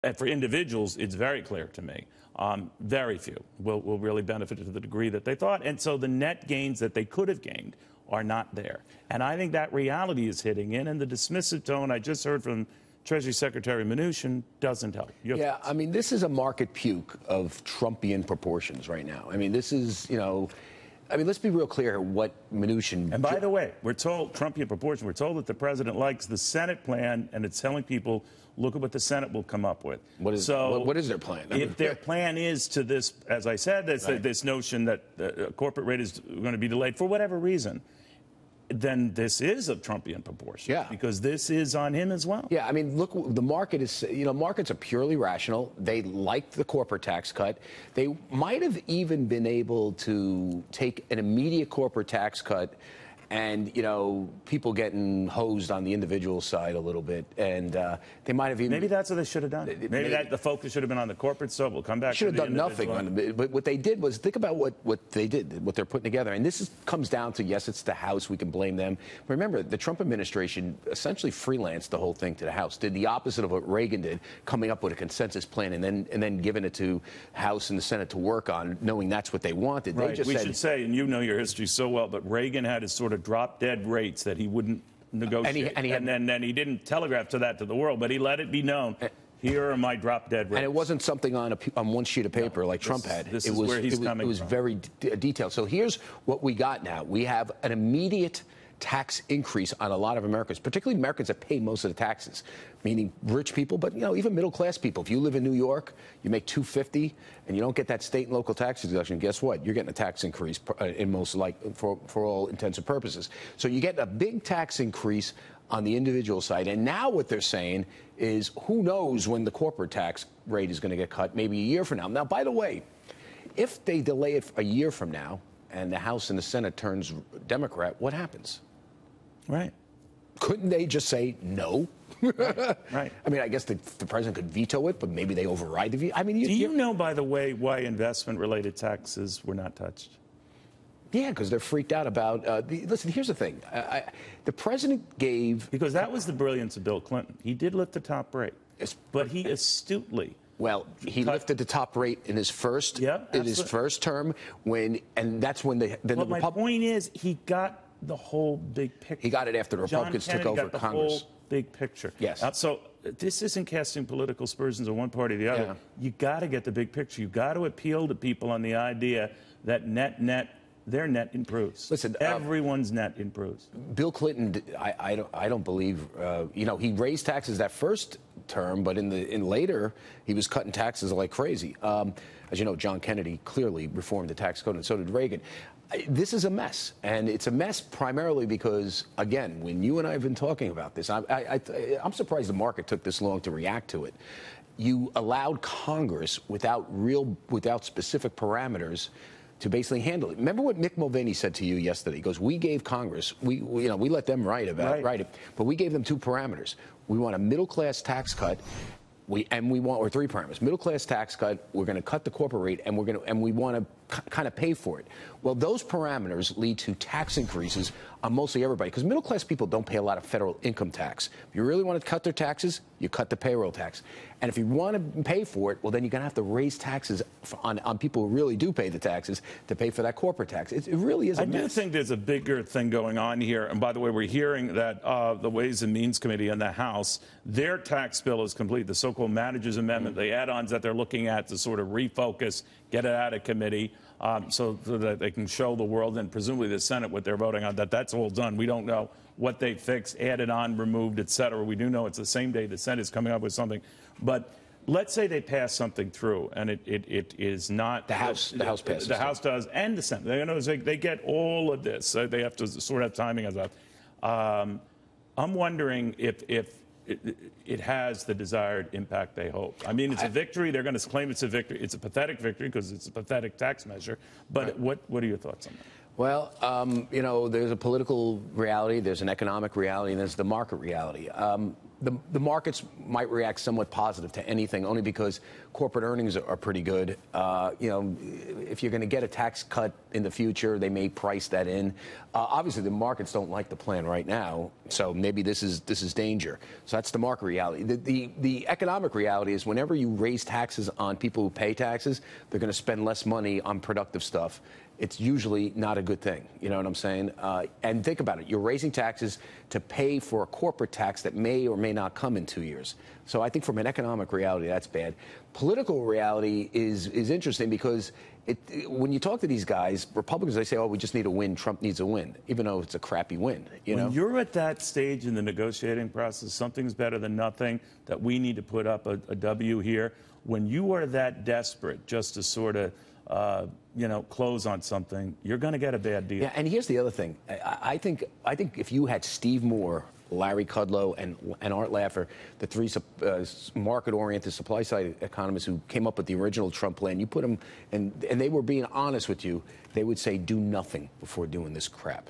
And for individuals, it's very clear to me. Very few will really benefit to the degree that they thought. And so the net gains that they could have gained are not there. And I think that reality is hitting in, and the dismissive tone I just heard from Treasury Secretary Mnuchin doesn't help. Yeah, I mean, this is a market puke of Trumpian proportions right now. I mean, this is, you know, I mean, let's be real clear what Mnuchin... And by the way, we're told, Trumpian proportion, we're told that the president likes the Senate plan, and it's telling people, look at what the Senate will come up with. What is their plan? If their plan is to this, as I said, this notion that the corporate rate is going to be delayed for whatever reason, then this is a Trumpian proportion. Yeah. Because this is on him as well. Yeah, I mean, look, the market is, you know, markets are purely rational. They liked the corporate tax cut. They might have even been able to take an immediate corporate tax cut and, you know, people getting hosed on the individual side a little bit. And they might have even... Maybe that's what they should have done. Maybe that the focus should have been on the corporate stuff. We'll come back to the should have done nothing. But what they did was, think about what they did, what they're putting together. And this comes down to, yes, it's the House. We can blame them. But remember, the Trump administration essentially freelanced the whole thing to the House, did the opposite of what Reagan did, coming up with a consensus plan and then giving it to House and the Senate to work on, knowing that's what they wanted. Right. They just we should say, and you know your history so well, but Reagan had his sort of drop-dead rates that he wouldn't negotiate. And then he didn't telegraph to the world, but he let it be known. Here are my drop-dead rates. And it wasn't something on one sheet of paper like Trump had. This is where he's coming from. It was very detailed. So here's what we got now. We have an immediate tax increase on a lot of Americans, particularly Americans that pay most of the taxes, meaning rich people, but, you know, even middle-class people. If you live in New York, you make $250, and you don't get that state and local tax deduction, guess what? You're getting a tax increase in most, for all intents and purposes. So you get a big tax increase on the individual side. And now what they're saying is, who knows when the corporate tax rate is going to get cut, maybe a year from now. Now, by the way, if they delay it a year from now and the House and the Senate turns Democrat, what happens? Right. Couldn't they just say no? Right. I mean, I guess the president could veto it, but maybe they override the veto. I mean, do you know, by the way, why investment-related taxes were not touched? Yeah, because they're freaked out about. Listen, here's the thing: the president gave, because that was the brilliance of Bill Clinton. He did lift the top rate, but he astutely. Well, he lifted the top rate in his first term and that's when But my point is, he got the whole big picture. He got it after the Republicans took over got Congress. The whole big picture. Yes. So this isn't casting political aspersions on one party or the other. Yeah. You got to get the big picture. You got to appeal to people on the idea that their net improves. Listen, everyone's net improves. Bill Clinton, I don't believe, you know, he raised taxes that first term, but in later he was cutting taxes like crazy. As you know, John Kennedy clearly reformed the tax code, and so did Reagan. This is a mess, and it's a mess primarily because, again, when you and I have been talking about this, I'm surprised the market took this long to react to it. You allowed Congress without specific parameters to basically handle it. Remember what Mick Mulvaney said to you yesterday? He goes, "We gave Congress, we let them write it, but we gave them two parameters. We want a middle-class tax cut, or three parameters: middle-class tax cut. We're going to cut the corporate rate, and we want to kind of pay for it." Well, those parameters lead to tax increases on mostly everybody, because middle-class people don't pay a lot of federal income tax. If you really want to cut their taxes, you cut the payroll tax. And if you want to pay for it, well, then you're going to have to raise taxes on people who really do pay the taxes to pay for that corporate tax. It really is a mess. I do think there's a bigger thing going on here. And by the way, we're hearing that the Ways and Means Committee in the House, their tax bill is complete, the so-called manager's amendment, the add-ons that they're looking at to sort of refocus, get it out of committee, so that they can show the world and presumably the Senate what they're voting on, that's all done. We don't know what they fixed, added on, removed, et cetera. We do know it's the same day the Senate is coming up with something. But let's say they pass something through, and it is not... The House passes. The House does, and the Senate. They get all of this. So they have to sort of have timing as that. I'm wondering if it has the desired impact they hope. I mean, it's a victory. They're going to claim it's a victory. It's a pathetic victory because it's a pathetic tax measure. But what are your thoughts on that? Well, you know, there's a political reality, there's an economic reality, and there's the market reality. the markets might react somewhat positive to anything, only because corporate earnings are pretty good. You know, if you're going to get a tax cut in the future, they may price that in. Obviously, the markets don't like the plan right now, so maybe this is danger. So that's the market reality. The economic reality is whenever you raise taxes on people who pay taxes, they're going to spend less money on productive stuff. It's usually not a good thing. You know what I'm saying? And think about it. You're raising taxes to pay for a corporate tax that may or may not come in 2 years. So I think from an economic reality, that's bad. Political reality is interesting because when you talk to these guys, Republicans, they say, oh, we just need a win. Trump needs a win, even though it's a crappy win. When you're at that stage in the negotiating process, something's better than nothing, that we need to put up a W here. When you are that desperate just to sort of close on something, you're going to get a bad deal. Yeah, and here's the other thing. I think if you had Steve Moore, Larry Kudlow, and Art Laffer, the three market-oriented supply-side economists who came up with the original Trump plan, you put them, and they were being honest with you, they would say do nothing before doing this crap.